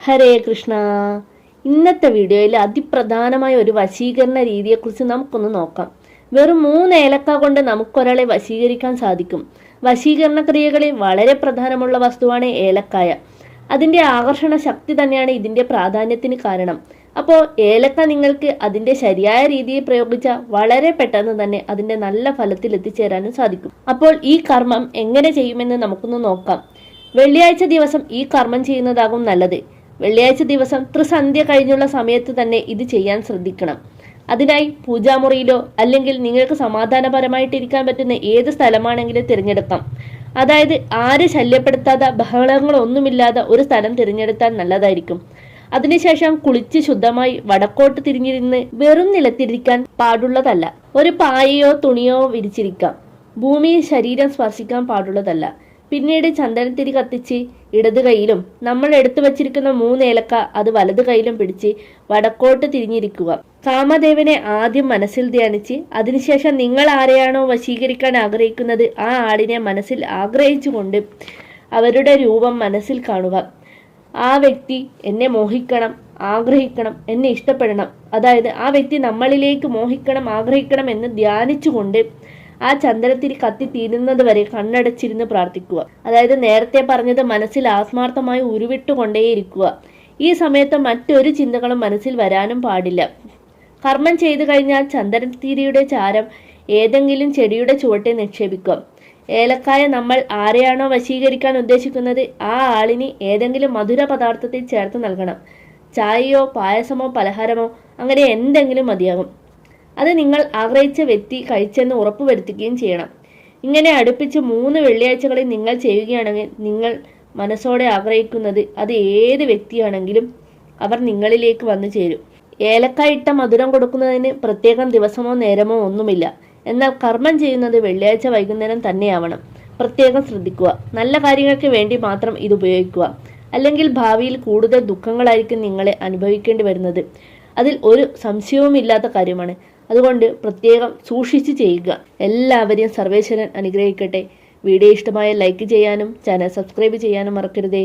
ഹരേ കൃഷ്ണ. ഇന്നത്തെ വീഡിയോയിൽ അതിപ്രധാനമായ ഒരു വശീകരണ രീതിയെക്കുറിച്ച് നമുക്കൊന്ന് നോക്കാം. വെറും 3 ഏലക്ക കൊണ്ട് നമുക്കൊരാളെ വശീകരിക്കാൻ സാധിക്കും. വശീകരണ ക്രിയകളിൽ വളരെ പ്രധാനമുള്ള വസ്തുവാണ് ഏലക്കായ. അതിൻ്റെ ആകർഷണ ശക്തി തന്നെയാണ് ഇതിൻ്റെ പ്രാധാന്യത്തിന് കാരണം. അപ്പോൾ ഏലക്ക നിങ്ങൾക്ക് അതിൻ്റെ ശരിയായ രീതിയിൽ പ്രയോഗിച്ചാൽ വളരെ പെട്ടെന്ന് തന്നെ അതിൻ്റെ നല്ല ഫലത്തിൽ എത്തിച്ചേരാനും സാധിക്കും. അപ്പോൾ ഈ കർമ്മം എങ്ങനെ ചെയ്യുമെന്ന് നമുക്കൊന്ന് നോക്കാം. വെള്ളിയാഴ്ച ദിവസം ഈ കർമ്മം ചെയ്യുന്നതാകും നല്ലത്. വെള്ളിയാഴ്ച ദിവസം ത്രിസന്ധ്യ കഴിഞ്ഞുള്ള സമയത്ത് തന്നെ ഇത് ചെയ്യാൻ ശ്രദ്ധിക്കണം. അതിനായി പൂജാമുറിയിലോ അല്ലെങ്കിൽ നിങ്ങൾക്ക് സമാധാനപരമായിട്ടിരിക്കാൻ പറ്റുന്ന ഏത് സ്ഥലമാണെങ്കിലും തിരഞ്ഞെടുക്കാം. അതായത് ആര് ശല്യപ്പെടുത്താതെ ബഹളങ്ങളൊന്നുമില്ലാതെ ഒരു സ്ഥലം തിരഞ്ഞെടുത്താൽ നല്ലതായിരിക്കും. അതിനുശേഷം കുളിച്ച് ശുദ്ധമായി വടക്കോട്ട് തിരിഞ്ഞിരുന്ന് വെറും നിലത്തിരിക്കാൻ പാടുള്ളതല്ല. ഒരു പായയോ തുണിയോ വിരിച്ചിരിക്കാം. ഭൂമിയിൽ ശരീരം സ്പർശിക്കാൻ പാടുള്ളതല്ല. പിന്നീട് ചന്ദനത്തിരി കത്തിച്ച് ഇടത് കൈയിലും നമ്മൾ എടുത്തു വച്ചിരിക്കുന്ന 3 ഏലക്ക അത് വലത് കൈയിലും പിടിച്ച് വടക്കോട്ട് തിരിഞ്ഞിരിക്കുക. കാമദേവനെ ആദ്യം മനസ്സിൽ ധ്യാനിച്ച് അതിനുശേഷം നിങ്ങൾ ആരെയാണോ വശീകരിക്കാൻ ആഗ്രഹിക്കുന്നത് ആ ആളിനെ മനസ്സിൽ ആഗ്രഹിച്ചുകൊണ്ട് അവരുടെ രൂപം മനസ്സിൽ കാണുക. ആ വ്യക്തി എന്നെ മോഹിക്കണം, ആഗ്രഹിക്കണം, എന്നെ ഇഷ്ടപ്പെടണം, അതായത് ആ വ്യക്തി നമ്മളിലേക്ക് മോഹിക്കണം, ആഗ്രഹിക്കണം എന്ന് ധ്യാനിച്ചുകൊണ്ട് ആ ചന്ദനത്തിരി കത്തി തീരുന്നത് വരെ കണ്ണടച്ചിരുന്ന് പ്രാർത്ഥിക്കുക. അതായത് നേരത്തെ പറഞ്ഞത് മനസ്സിൽ ആത്മാർത്ഥമായി ഉരുവിട്ടുകൊണ്ടേയിരിക്കുക. ഈ സമയത്ത് മറ്റൊരു ചിന്തകളും മനസ്സിൽ വരാനും പാടില്ല. കർമ്മം ചെയ്തു കഴിഞ്ഞാൽ ചന്ദനത്തിരിയുടെ ചാരം ഏതെങ്കിലും ചെടിയുടെ ചുവട്ടെ നിക്ഷേപിക്കുക. ഏലക്കായ നമ്മൾ ആരെയാണോ വശീകരിക്കാൻ ഉദ്ദേശിക്കുന്നത് ആ ആളിന് ഏതെങ്കിലും മധുര പദാർത്ഥത്തിൽ ചേർത്ത് നൽകണം. ചായയോ പായസമോ പലഹാരമോ അങ്ങനെ എന്തെങ്കിലും മതിയാകും. അത് നിങ്ങൾ ആഗ്രഹിച്ച വ്യക്തി കഴിച്ചെന്ന് ഉറപ്പുവരുത്തുകയും ചെയ്യണം. ഇങ്ങനെ അടുപ്പിച്ച് 3 വെള്ളിയാഴ്ചകളിൽ നിങ്ങൾ ചെയ്യുകയാണെങ്കിൽ നിങ്ങൾ മനസ്സോടെ ആഗ്രഹിക്കുന്നത് അത് ഏത് വ്യക്തിയാണെങ്കിലും അവർ നിങ്ങളിലേക്ക് വന്നു ചേരും. ഏലക്കായ ഇട്ട മധുരം കൊടുക്കുന്നതിന് പ്രത്യേകം ദിവസമോ നേരമോ ഒന്നുമില്ല. എന്നാൽ കർമ്മം ചെയ്യുന്നത് വെള്ളിയാഴ്ച വൈകുന്നേരം തന്നെയാവണം. പ്രത്യേകം ശ്രദ്ധിക്കുക. നല്ല കാര്യങ്ങൾക്ക് വേണ്ടി മാത്രം ഇത് ഉപയോഗിക്കുക. അല്ലെങ്കിൽ ഭാവിയിൽ കൂടുതൽ ദുഃഖങ്ങളായിരിക്കും നിങ്ങളെ അനുഭവിക്കേണ്ടി വരുന്നത്. അതിൽ ഒരു സംശയവുമില്ലാത്ത കാര്യമാണ്. അതുകൊണ്ട് പ്രത്യേകം സൂക്ഷിച്ച് ചെയ്യുക. എല്ലാവരെയും സർവേശ്വരൻ അനുഗ്രഹിക്കട്ടെ. വീഡിയോ ഇഷ്ടമായ ലൈക്ക് ചെയ്യാനും ചാനൽ സബ്സ്ക്രൈബ് ചെയ്യാനും മറക്കരുതേ.